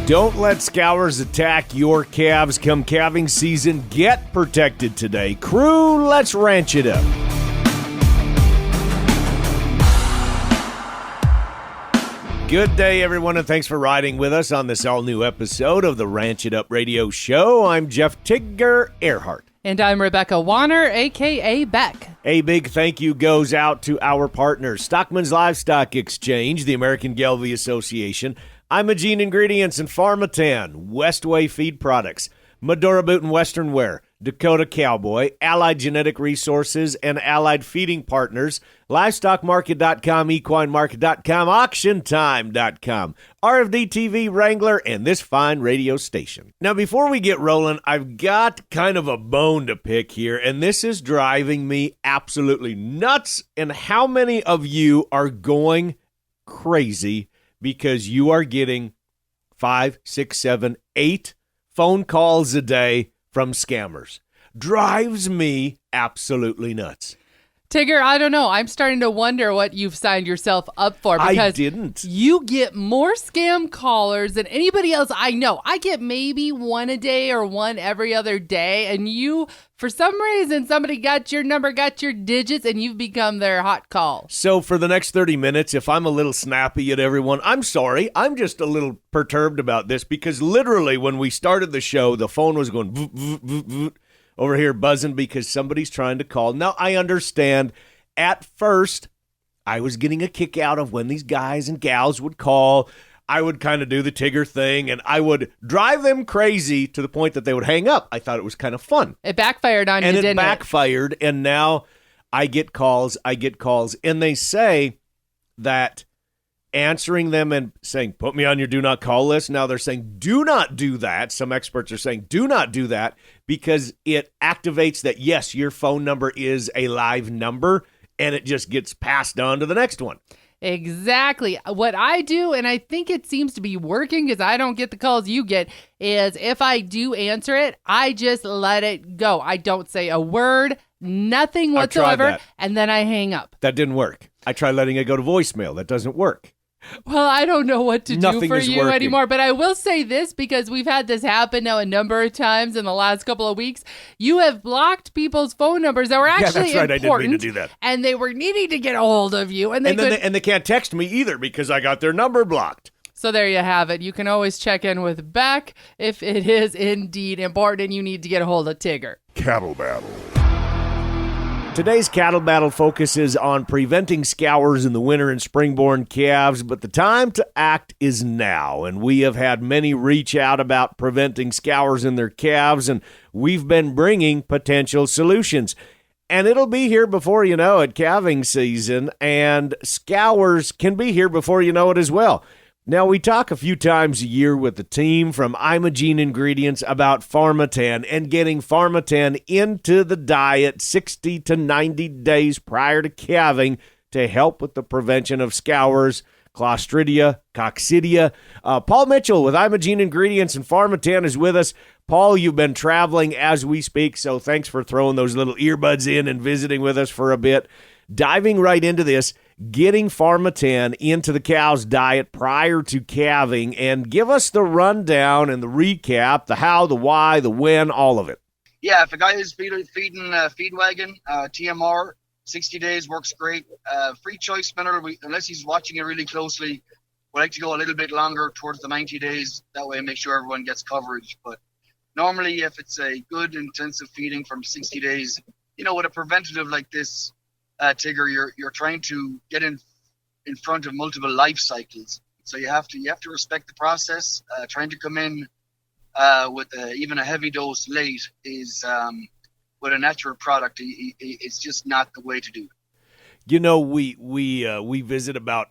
Don't let scours attack your calves come calving season. Get protected today. Crew, let's ranch it up. Good day, everyone, and thanks for riding with us on this all-new episode of the Ranch It Up Radio Show. I'm Jeff Tigger Earhart. And I'm Rebecca Warner, a.k.a. Beck. A big thank you goes out to our partners, Stockman's Livestock Exchange, the American Calving Association, Imogene Ingredients and Farmatan, Westway Feed Products, Medora Boot and Western Wear, Dakota Cowboy, Allied Genetic Resources, and Allied Feeding Partners, LivestockMarket.com, EquineMarket.com, AuctionTime.com, RFD TV, Wrangler, and this fine radio station. Now, before we get rolling, I've got kind of a bone to pick here, and this is driving me absolutely nuts. And how many of you are going crazy because you are getting 5, 6, 7, 8 phone calls a day from scammers? Drives me absolutely nuts. Tigger, I don't know. I'm starting to wonder what you've signed yourself up for, because I didn't. You get more scam callers than anybody else I know. I get maybe one a day or one every other day, and you, for some reason, somebody got your number, got your digits, and you've become their hot call. So for the next 30 minutes, if I'm a little snappy at everyone, I'm sorry. I'm just a little perturbed about this, because literally when we started the show, the phone was going voot, voot, voot, voot, over here buzzing because somebody's trying to call. Now, I understand at first I was getting a kick out of when these guys and gals would call. I would kind of do the Tigger thing, and I would drive them crazy to the point that they would hang up. I thought it was kind of fun. It backfired on you, didn't it? And it backfired, and now I get calls, and they say that answering them and saying, put me on your do not call list. Now they're saying, do not do that. Some experts are saying, do not do that, because it activates that, yes, your phone number is a live number, and it just gets passed on to the next one. Exactly. What I do, and I think it seems to be working because I don't get the calls you get, is if I do answer it, I just let it go. I don't say a word, nothing whatsoever, and then I hang up. That didn't work. I tried letting it go to voicemail. That doesn't work. Well, I don't know what to do for you working anymore, but I will say this, because we've had this happen now a number of times in the last couple of weeks. You have blocked people's phone numbers that were actually important. I didn't mean to do that. And they were needing to get a hold of you. And they can't text me either because I got their number blocked. So there you have it. You can always check in with Beck if it is indeed important and you need to get a hold of Tigger. Cattle Battle. Today's cattle battle focuses on preventing scours in the winter and spring-born calves, but the time to act is now, and we have had many reach out about preventing scours in their calves, and we've been bringing potential solutions. And it'll be here before you know it, calving season, and scours can be here before you know it as well. Now, we talk a few times a year with the team from Imogene Ingredients about Farmatan and getting Farmatan into the diet 60 to 90 days prior to calving to help with the prevention of scours, Clostridia, Coccidia. Paul Mitchell with Imogene Ingredients and Farmatan is with us. Paul, you've been traveling as we speak, so thanks for throwing those little earbuds in and visiting with us for a bit. Diving right into this, getting Farmatan into the cow's diet prior to calving, and give us the rundown and the recap, the how, the why, the when, all of it. Yeah, if a guy is feeding feed wagon, TMR, 60 days works great. Free choice mineral, unless he's watching it really closely, we like to go a little bit longer towards the 90 days. That way, make sure everyone gets coverage. But normally, if it's a good intensive feeding from 60 days, with a preventative like this, Tigger, you're trying to get in front of multiple life cycles, so you have to respect the process. Trying to come in with even a heavy dose late is with a natural product. It's just not the way to do it. We visit about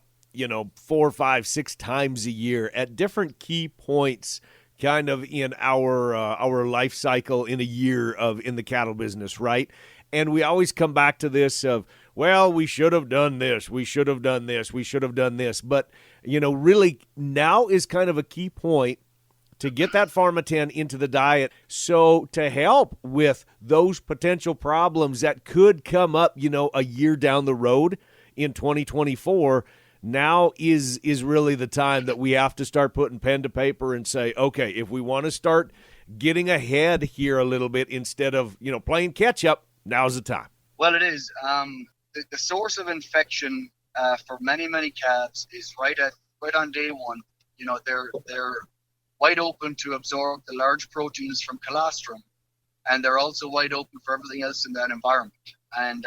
4, 5, 6 times a year at different key points, kind of in our life cycle in a year in the cattle business, right? And we always come back to this of, well, we should have done this, we should have done this, we should have done this. But, really now is kind of a key point to get that Farmatan into the diet. So to help with those potential problems that could come up, a year down the road in 2024, now is really the time that we have to start putting pen to paper and say, okay, if we want to start getting ahead here a little bit instead of, playing catch up, now's the time. Well, it is. The source of infection for many, many calves is right on day one. They're wide open to absorb the large proteins from colostrum, and they're also wide open for everything else in that environment. And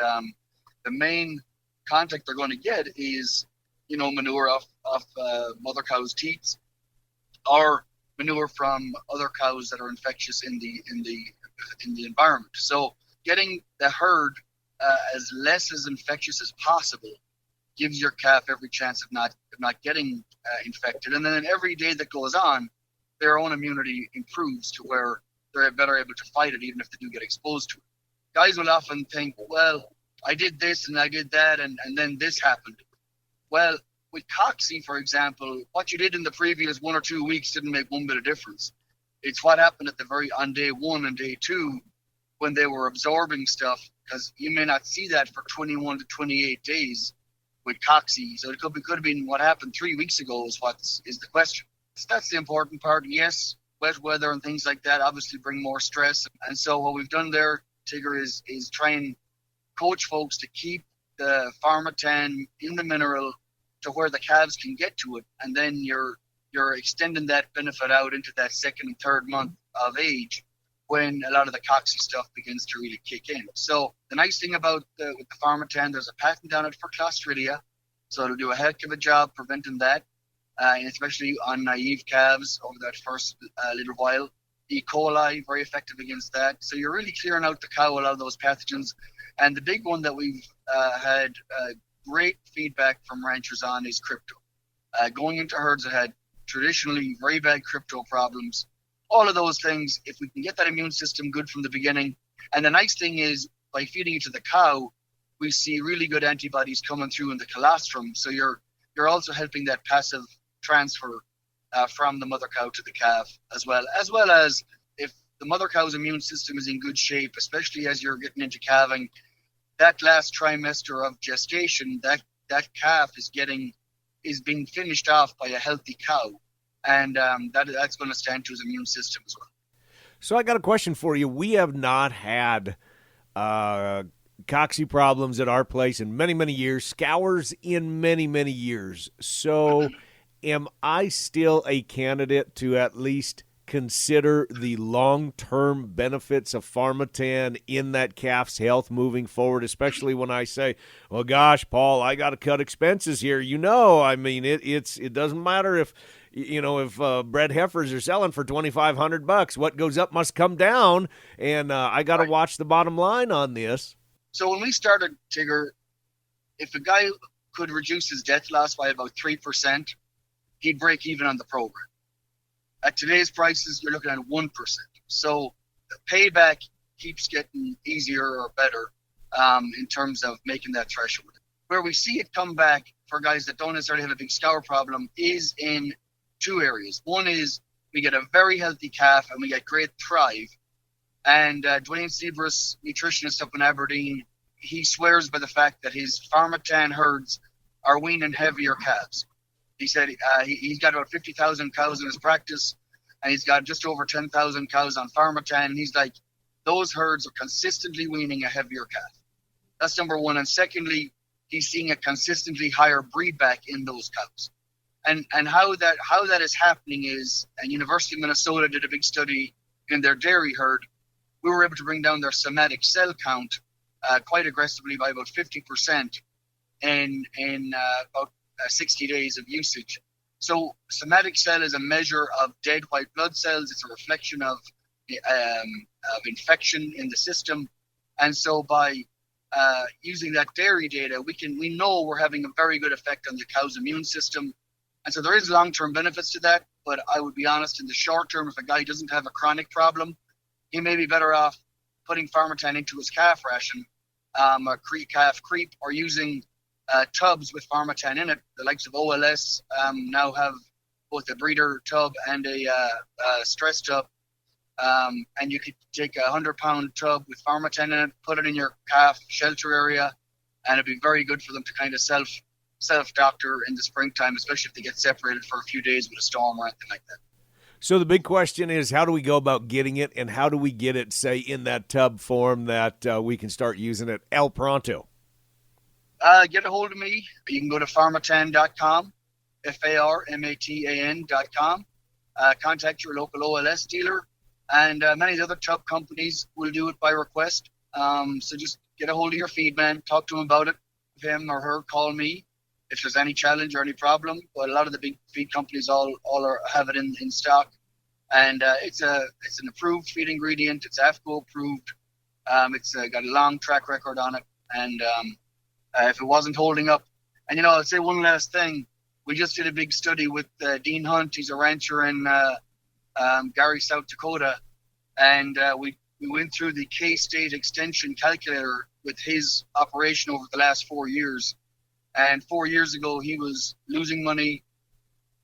the main contact they're going to get is, manure off mother cow's teats, or manure from other cows that are infectious in the environment. So getting the herd as less as infectious as possible gives your calf every chance of not getting infected. And then every day that goes on, their own immunity improves to where they're better able to fight it, even if they do get exposed to it. Guys will often think, well, I did this and I did that, and then this happened. Well, with Coxie, for example, what you did in the previous 1 or 2 weeks didn't make one bit of difference. It's what happened on day 1 and day 2 when they were absorbing stuff, because you may not see that for 21 to 28 days with Coxie. So it could have been what happened 3 weeks ago is the question. So that's the important part. Yes, wet weather and things like that obviously bring more stress. And so what we've done there, Tigger, is try and coach folks to keep the Farmatan in the mineral to where the calves can get to it, and then you're extending that benefit out into that second and third month of age when a lot of the Coxie stuff begins to really kick in. So the nice thing about with the Farmatan, there's a patent on it for Clostridia, so it'll do a heck of a job preventing that, and especially on naive calves over that first little while. E. coli, very effective against that. So you're really clearing out the cow a lot of those pathogens. And the big one that we've had great feedback from ranchers on is crypto. Going into herds that had traditionally very bad crypto problems, all of those things, if we can get that immune system good from the beginning. And the nice thing is, by feeding it to the cow, we see really good antibodies coming through in the colostrum. So you're also helping that passive transfer from the mother cow to the calf, as well as if the mother cow's immune system is in good shape, especially as you're getting into calving, that last trimester of gestation, that calf is being finished off by a healthy cow, and that's going to stand to his immune system as well. So I got a question for you. We have not had Coxie problems at our place in many, many years, Scours in many, many years. So am I still a candidate to at least consider the long-term benefits of Farmatan in that calf's health moving forward, especially when I say, well, gosh, Paul, I got to cut expenses here. I mean, it doesn't matter if bred heifers are selling for $2,500, what goes up must come down, and I got to watch the bottom line on this. So when we started, Tigger, if a guy could reduce his death loss by about 3%, he'd break even on the program. At today's prices, you're looking at 1%. So the payback keeps getting easier or better in terms of making that threshold. Where we see it come back for guys that don't necessarily have a big scour problem is in two areas. One is we get a very healthy calf and we get great thrive. And Dwayne Seabrus, nutritionist up in Aberdeen, he swears by the fact that his Farmatan herds are weaning heavier calves. He said he's got about 50,000 cows in his practice, and he's got just over 10,000 cows on Farmatan. And he's like, those herds are consistently weaning a heavier calf. That's number one. And secondly, he's seeing a consistently higher breed back in those cows. And how that is happening is, and University of Minnesota did a big study in their dairy herd. We were able to bring down their somatic cell count quite aggressively by about 50% in about 60 days of usage. So somatic cell is a measure of dead white blood cells. It's a reflection of infection in the system. And so by using that dairy data, we know we're having a very good effect on the cow's immune system. And so there is long-term benefits to that. But I would be honest, in the short term, if a guy doesn't have a chronic problem, he may be better off putting Farmatan into his calf ration, calf creep, or using tubs with Farmatan in it. The likes of OLS now have both a breeder tub and a stress tub. And you could take a 100-pound tub with Farmatan in it, put it in your calf shelter area, and it'd be very good for them to kind of self-doctor in the springtime, especially if they get separated for a few days with a storm or anything like that. So the big question is, how do we go about getting it, and how do we get it, say, in that tub form that we can start using it el pronto? Get a hold of me. You can go to farmatan.com, farmatan.com. Contact your local OLS dealer, and many of the other tub companies will do it by request. So just get a hold of your feed man, talk to him about it. If him or her, call me if there's any challenge or any problem. But a lot of the big feed companies all have it in stock, and it's an approved feed ingredient. It's AFCO approved. It's got a long track record on it, and if it wasn't holding up, and I'll say one last thing. We just did a big study with Dean Hunt. He's a rancher in Gary, South Dakota, and we went through the K-State extension calculator with his operation over the last 4 years. And 4 years ago, he was losing money.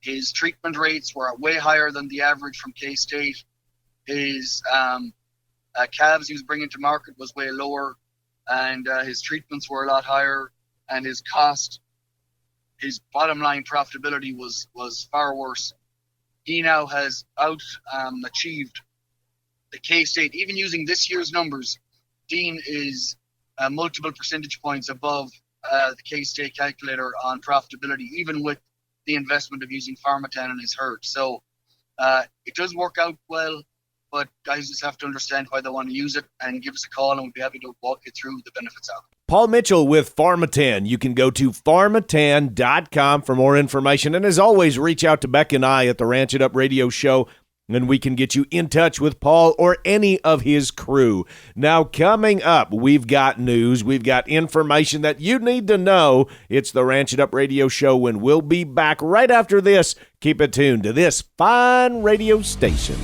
His treatment rates were way higher than the average from K-State. His calves he was bringing to market was way lower, and his treatments were a lot higher, and his his bottom line profitability was far worse. He now has achieved the K-State. Even using this year's numbers, Dean is multiple percentage points above the K-State calculator on profitability, even with the investment of using Farmatan in his herd. So it does work out well, but guys just have to understand why they want to use it, and give us a call, and we'll be happy to walk you through the benefits of it. Paul Mitchell with Farmatan. You can go to farmatan.com for more information. And as always, reach out to Beck and I at the Ranch It Up Radio Show, and we can get you in touch with Paul or any of his crew. Now, coming up, we've got news. We've got information that you need to know. It's the Ranch It Up Radio Show, and we'll be back right after this. Keep it tuned to this fine radio station.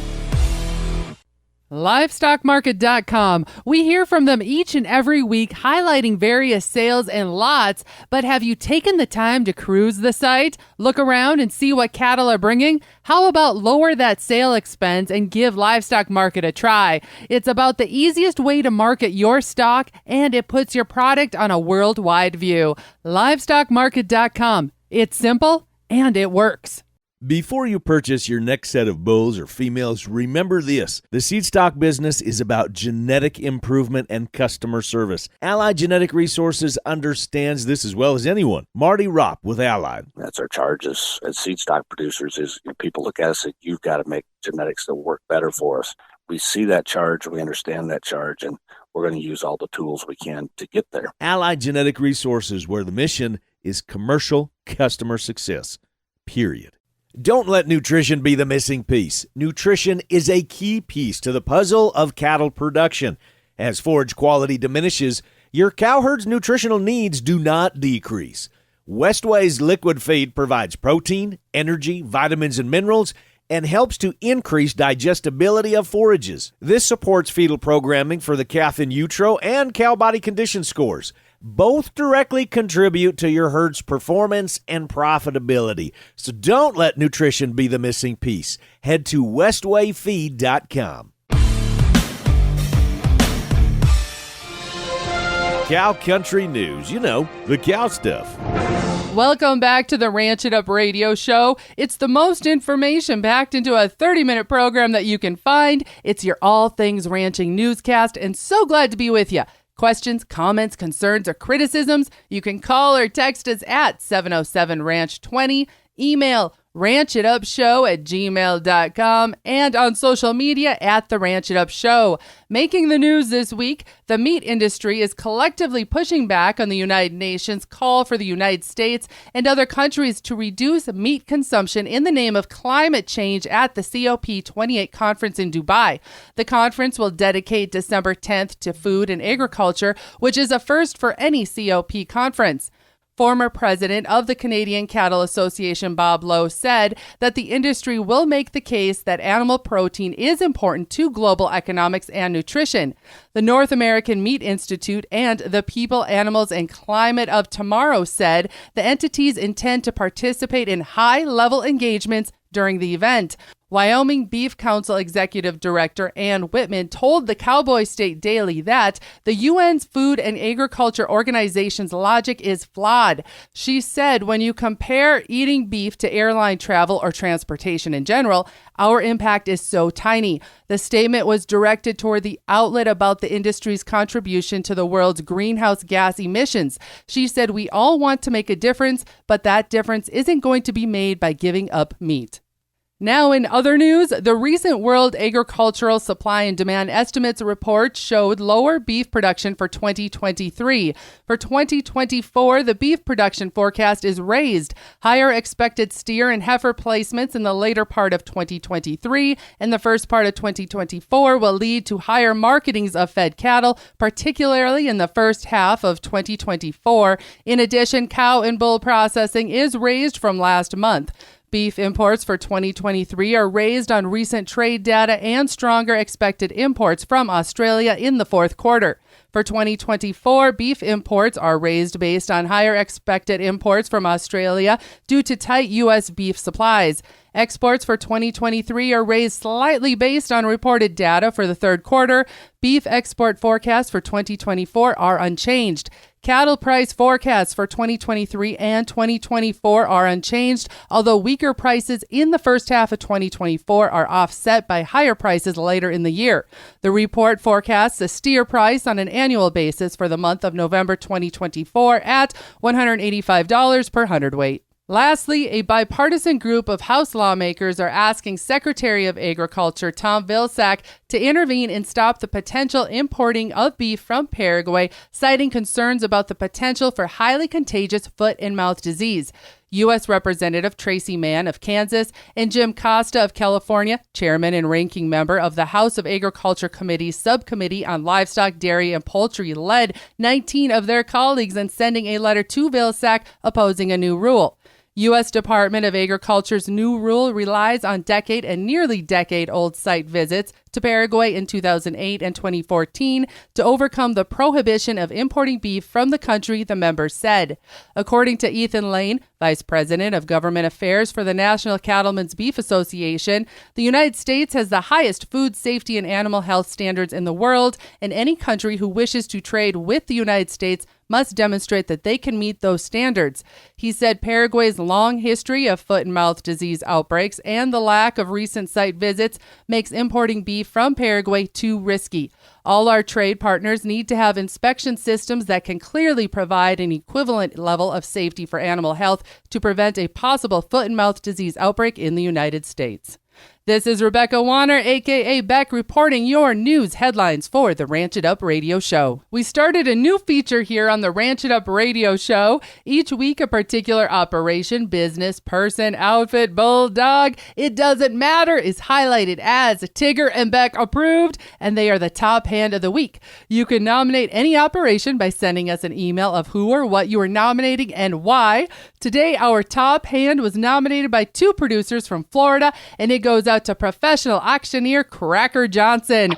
Livestockmarket.com. We hear from them each and every week, highlighting various sales and lots. But have you taken the time to cruise the site, look around, and see what cattle are bringing? How about lower that sale expense and give Livestock Market a try? It's about the easiest way to market your stock, and it puts your product on a worldwide view. Livestockmarket.com. It's simple, and it works. Before you purchase your next set of bulls or females, remember this. The seed stock business is about genetic improvement and customer service. Allied Genetic Resources understands this as well as anyone. Marty Ropp with Allied. That's our charge as seed stock producers is people look at us and you've got to make genetics that work better for us. We see that charge, we understand that charge, and we're going to use all the tools we can to get there. Allied Genetic Resources, where the mission is commercial customer success, period. Don't let nutrition be the missing piece. Nutrition is a key piece to the puzzle of cattle production. As forage quality diminishes, your cow herd's nutritional needs do not decrease. Westway's liquid feed provides protein, energy, vitamins, and minerals, and helps to increase digestibility of forages. This supports fetal programming for the calf in utero and cow body condition scores. Both directly contribute to your herd's performance and profitability. So don't let nutrition be the missing piece. Head to westwayfeed.com. Cow Country News. The cow stuff. Welcome back to the Ranch It Up Radio Show. It's the most information packed into a 30-minute program that you can find. It's your all things ranching newscast, and so glad to be with you. Questions, comments, concerns, or criticisms, you can call or text us at 707-RANCH20, email ranchitupshow@gmail.com, and on social media at The Ranch It Up Show. Making the news this week, the meat industry is collectively pushing back on the United Nations call for the United States and other countries to reduce meat consumption in the name of climate change at the COP28 conference in Dubai. The conference will dedicate December 10th to food and agriculture, which is a first for any COP conference. Former president of the Canadian Cattle Association, Bob Lowe, said that the industry will make the case that animal protein is important to global economics and nutrition. The North American Meat Institute and the People, Animals, and Climate of Tomorrow said the entities intend to participate in high-level engagements during the event. Wyoming Beef Council Executive Director Ann Whitman told the Cowboy State Daily that the UN's Food and Agriculture Organization's logic is flawed. She said, when you compare eating beef to airline travel or transportation in general, our impact is so tiny. The statement was directed toward the outlet about the industry's contribution to the world's greenhouse gas emissions. She said, we all want to make a difference, but that difference isn't going to be made by giving up meat. Now in other news, the recent World Agricultural Supply and Demand Estimates report showed lower beef production for 2023. For 2024, the beef production forecast is raised. Higher expected steer and heifer placements in the later part of 2023 and the first part of 2024 will lead to higher marketings of fed cattle, particularly in the first half of 2024. In addition, cow and bull processing is raised from last month. Beef imports for 2023 are raised on recent trade data and stronger expected imports from Australia in the fourth quarter. For 2024, beef imports are raised based on higher expected imports from Australia due to tight U.S. beef supplies. Exports for 2023 are raised slightly based on reported data for the third quarter. Beef export forecasts for 2024 are unchanged. Cattle price forecasts for 2023 and 2024 are unchanged, although weaker prices in the first half of 2024 are offset by higher prices later in the year. The report forecasts a steer price on an annual basis for the month of November 2024 at $185 per hundredweight. Lastly, a bipartisan group of House lawmakers are asking Secretary of Agriculture Tom Vilsack to intervene and stop the potential importing of beef from Paraguay, citing concerns about the potential for highly contagious foot and mouth disease. U.S. Representative Tracy Mann of Kansas and Jim Costa of California, chairman and ranking member of the House of Agriculture Committee's Subcommittee on Livestock, Dairy, and Poultry, led 19 of their colleagues in sending a letter to Vilsack opposing a new rule. U.S. Department of Agriculture's new rule relies on decade and nearly decade-old site visits to Paraguay in 2008 and 2014 to overcome the prohibition of importing beef from the country, the members said. According to Ethan Lane, Vice President of Government Affairs for the National Cattlemen's Beef Association, the United States has the highest food safety and animal health standards in the world, and any country who wishes to trade with the United States must demonstrate that they can meet those standards. He said Paraguay's long history of foot and mouth disease outbreaks and the lack of recent site visits makes importing beef from Paraguay too risky. All our trade partners need to have inspection systems that can clearly provide an equivalent level of safety for animal health to prevent a possible foot and mouth disease outbreak in the United States. This is Rebecca Warner, a.k.a. Beck, reporting your news headlines for the Ranch It Up Radio Show. We started a new feature here on the Ranch It Up Radio Show. Each week, a particular operation, business, person, outfit, bulldog, it doesn't matter, is highlighted as Tigger and Beck approved, and they are the top hand of the week. You can nominate any operation by sending us an email of who or what you are nominating and why. Today, our top hand was nominated by two producers from Florida, and it goes out to professional auctioneer Cracker Johnson.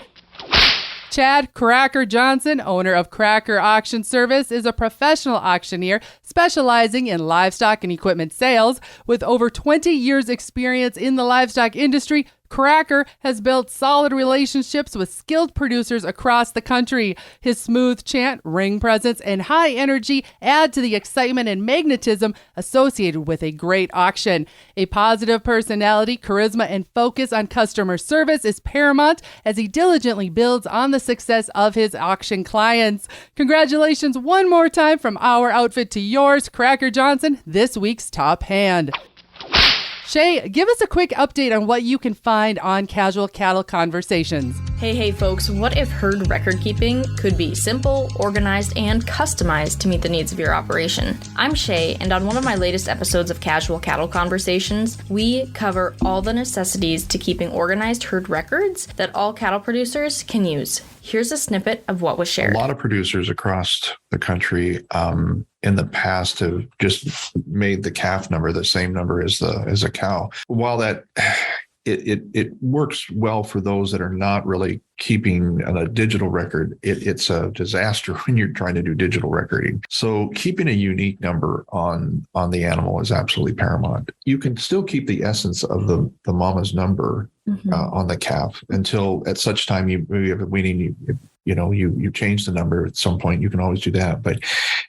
Chad Cracker Johnson, owner of Cracker Auction Service, is a professional auctioneer specializing in livestock and equipment sales. With over 20 years experience in the livestock industry, Cracker has built solid relationships with skilled producers across the country. His smooth chant, ring presence, and high energy add to the excitement and magnetism associated with a great auction. A positive personality, charisma, and focus on customer service is paramount as he diligently builds on the success of his auction clients. Congratulations one more time from our outfit to yours, Cracker Johnson, this week's top hand. Shay, give us a quick update on what you can find on Casual Cattle Conversations. Hey folks, what if herd record keeping could be simple, organized, and customized to meet the needs of your operation? I'm Shay, and on one of my latest episodes of Casual Cattle Conversations, we cover all the necessities to keeping organized herd records that all cattle producers can use. Here's a snippet of what was shared. A lot of producers across the country in the past have just made the calf number the same number as a cow. While that it works well for those that are not really keeping a digital record. It's a disaster when you're trying to do digital recording. So keeping a unique number on the animal is absolutely paramount. You can still keep the essence of the mama's number on the calf until at such time you have a weaning, you change the number at some point. You can always do that. But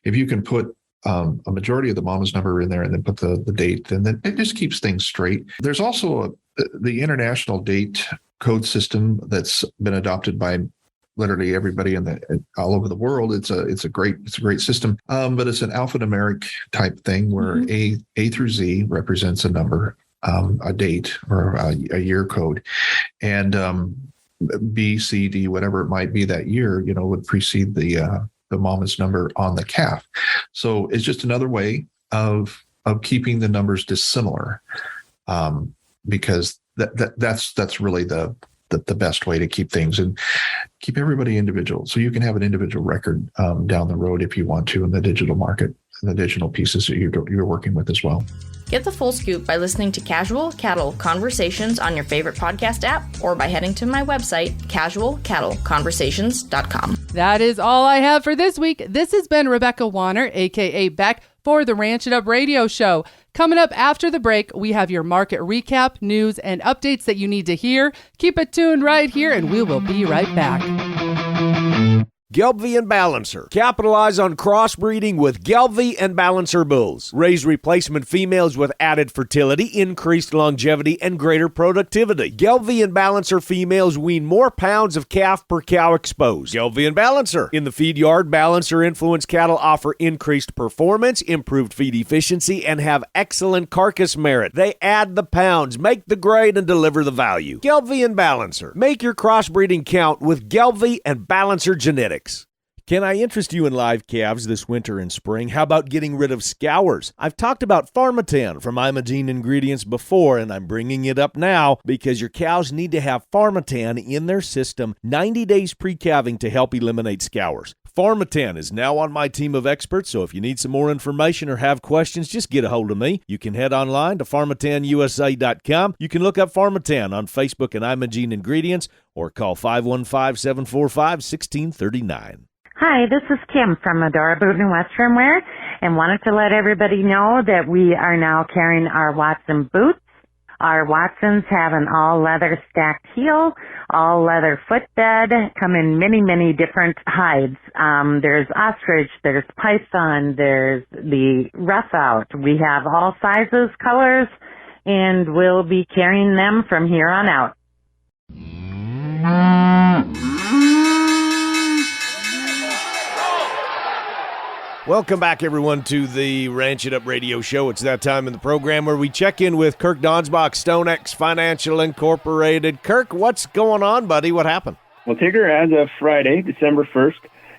if you can put a majority of the mama's number in there and then put the date, then it just keeps things straight. There's also the international date code system that's been adopted by literally everybody all over the world. It's a great system, but it's an alphanumeric type thing where A through Z represents a number, a date or a year code, and B, C, D, whatever it might be that year, would precede the mama's number on the calf. So it's just another way of keeping the numbers dissimilar, because that's really the best way to keep things and keep everybody individual. So you can have an individual record down the road if you want to in the digital market and the digital pieces that you're working with as well. Get the full scoop by listening to Casual Cattle Conversations on your favorite podcast app or by heading to my website, casualcattleconversations.com. That is all I have for this week. This has been Rebecca Warner, a.k.a. Beck, for the Ranch It Up Radio Show. Coming up after the break, we have your market recap, news, and updates that you need to hear. Keep it tuned right here, and we will be right back. Gelbvieh and Balancer. Capitalize on crossbreeding with Gelbvieh and Balancer bulls. Raise replacement females with added fertility, increased longevity, and greater productivity. Gelbvieh and Balancer females wean more pounds of calf per cow exposed. Gelbvieh and Balancer. In the feed yard, Balancer influenced cattle offer increased performance, improved feed efficiency, and have excellent carcass merit. They add the pounds, make the grade, and deliver the value. Gelbvieh and Balancer. Make your crossbreeding count with Gelbvieh and Balancer genetics. Can I interest you in live calves this winter and spring? How about getting rid of scours? I've talked about Farmatan from Imogene Ingredients before, and I'm bringing it up now because your cows need to have Farmatan in their system 90 days pre-calving to help eliminate scours. Farmatan is now on my team of experts, so if you need some more information or have questions, just get a hold of me. You can head online to farmatanusa.com. You can look up Farmatan on Facebook and Imogene Ingredients or call 515-745-1639. Hi, this is Kim from Medora Boot and Western Wear, and wanted to let everybody know that we are now carrying our Watson boots. Our Watsons have an all-leather stacked heel, all-leather footbed, come in many, many different hides. There's ostrich, there's python, there's the rough out. We have all sizes, colors, and we'll be carrying them from here on out. Welcome back, everyone, to the Ranch It Up Radio Show. It's that time in the program where we check in with Kirk Donsbach, StoneX Financial Incorporated. Kirk, what's going on, buddy? What happened? Well, Tigger, as of Friday, December 1st,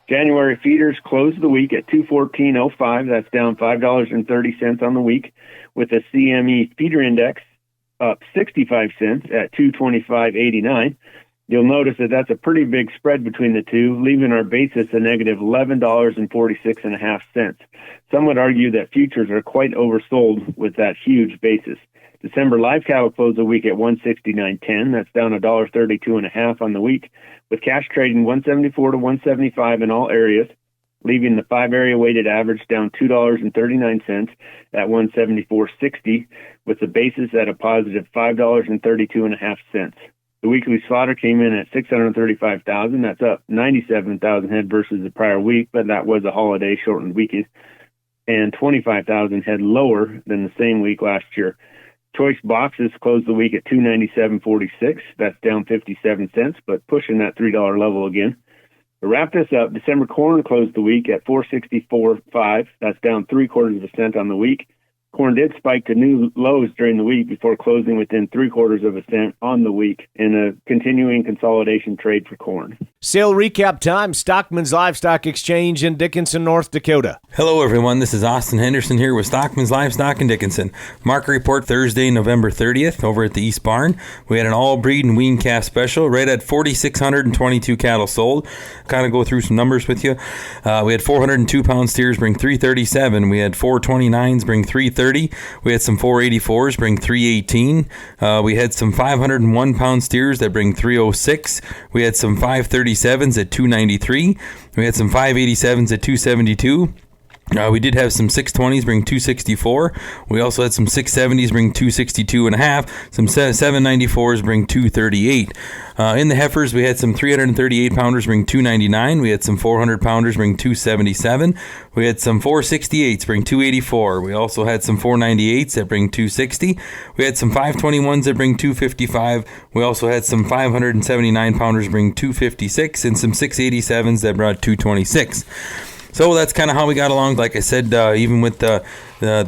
January feeders closed the week at $214.05. That's down $5.30 on the week, with the CME feeder index up 65 cents at $225.89. You'll notice that that's a pretty big spread between the two, leaving our basis a negative $11.46.5. Some would argue that futures are quite oversold with that huge basis. December live cattle closed the week at $169.10. That's down $1.32.5 on the week, with cash trading 174 to 175 in all areas, leaving the 5-area weighted average down $2.39 at 174.60, with the basis at a positive $5.32.5. The weekly slaughter came in at 635,000. That's up 97,000 head versus the prior week, but that was a holiday shortened weekend, and 25,000 head lower than the same week last year. Choice boxes closed the week at $297.46. That's down 57 cents, but pushing that $3 level again. To wrap this up, December corn closed the week at $464.5. That's down 0.75 cents on the week. Corn did spike to new lows during the week before closing within 0.75 cents on the week in a continuing consolidation trade for corn. Sale recap time, Stockman's Livestock Exchange in Dickinson, North Dakota. Hello, everyone. This is Austin Henderson here with Stockman's Livestock in Dickinson. Market report Thursday, November 30th over at the East Barn. We had an all-breed and wean calf special right at 4,622 cattle sold. Kind of go through some numbers with you. We had 402-pound steers bring 337. We had 429s bring 330. 430. We had some 484s bring 318. We had some 501 pound steers that bring 306. We had some 537s at 293. We had some 587s at 272. We did have some 620s bring 264. We also had some 670s bring 262 and a half. Some 794s bring 238. In the heifers, we had some 338 pounders bring 299. We had some 400 pounders bring 277. We had some 468s bring 284. We also had some 498s that bring 260. We had some 521s that bring 255. We also had some 579 pounders bring 256 and some 687s that brought 226. So that's kind of how we got along. Like I said, even with the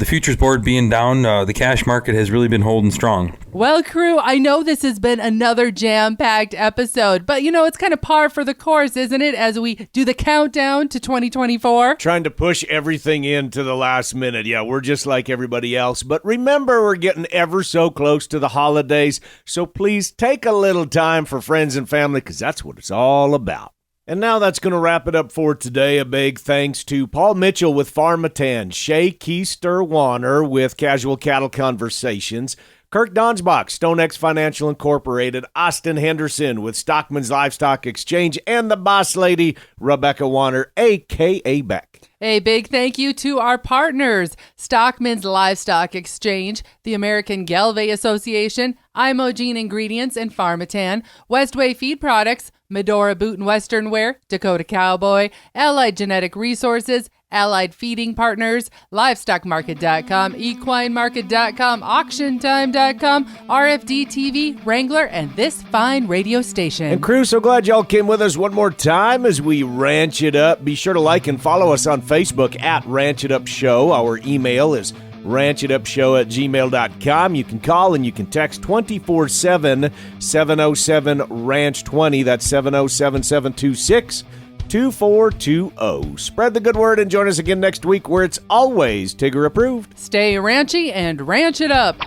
futures board being down, the cash market has really been holding strong. Well, crew, I know this has been another jam-packed episode, but it's kind of par for the course, isn't it, as we do the countdown to 2024? Trying to push everything into the last minute. Yeah, we're just like everybody else. But remember, we're getting ever so close to the holidays, so please take a little time for friends and family, because that's what it's all about. And now that's going to wrap it up for today. A big thanks to Paul Mitchell with Farmatan, Shay Keister-Warner with Casual Cattle Conversations, Kirk Donsbach, StoneX Financial Incorporated, Austin Henderson with Stockman's Livestock Exchange, and the boss lady, Rebecca Warner, a.k.a. Beck. A big thank you to our partners, Stockman's Livestock Exchange, the American Calves Association, Imogene Ingredients, and Farmatan, Westway Feed Products, Medora Boot and Western Wear, Dakota Cowboy, Allied Genetic Resources, Allied Feeding Partners, LivestockMarket.com, EquineMarket.com, AuctionTime.com, RFD TV, Wrangler, and this fine radio station. And crew, so glad y'all came with us one more time as we ranch it up. Be sure to like and follow us on Facebook at Ranch It Up Show. Our email is ranchitupshow@gmail.com. You can call and you can text 24/7 707-RANCH20. That's 707-726-2420. Spread the good word and join us again next week where it's always Tigger approved. Stay ranchy and ranch it up.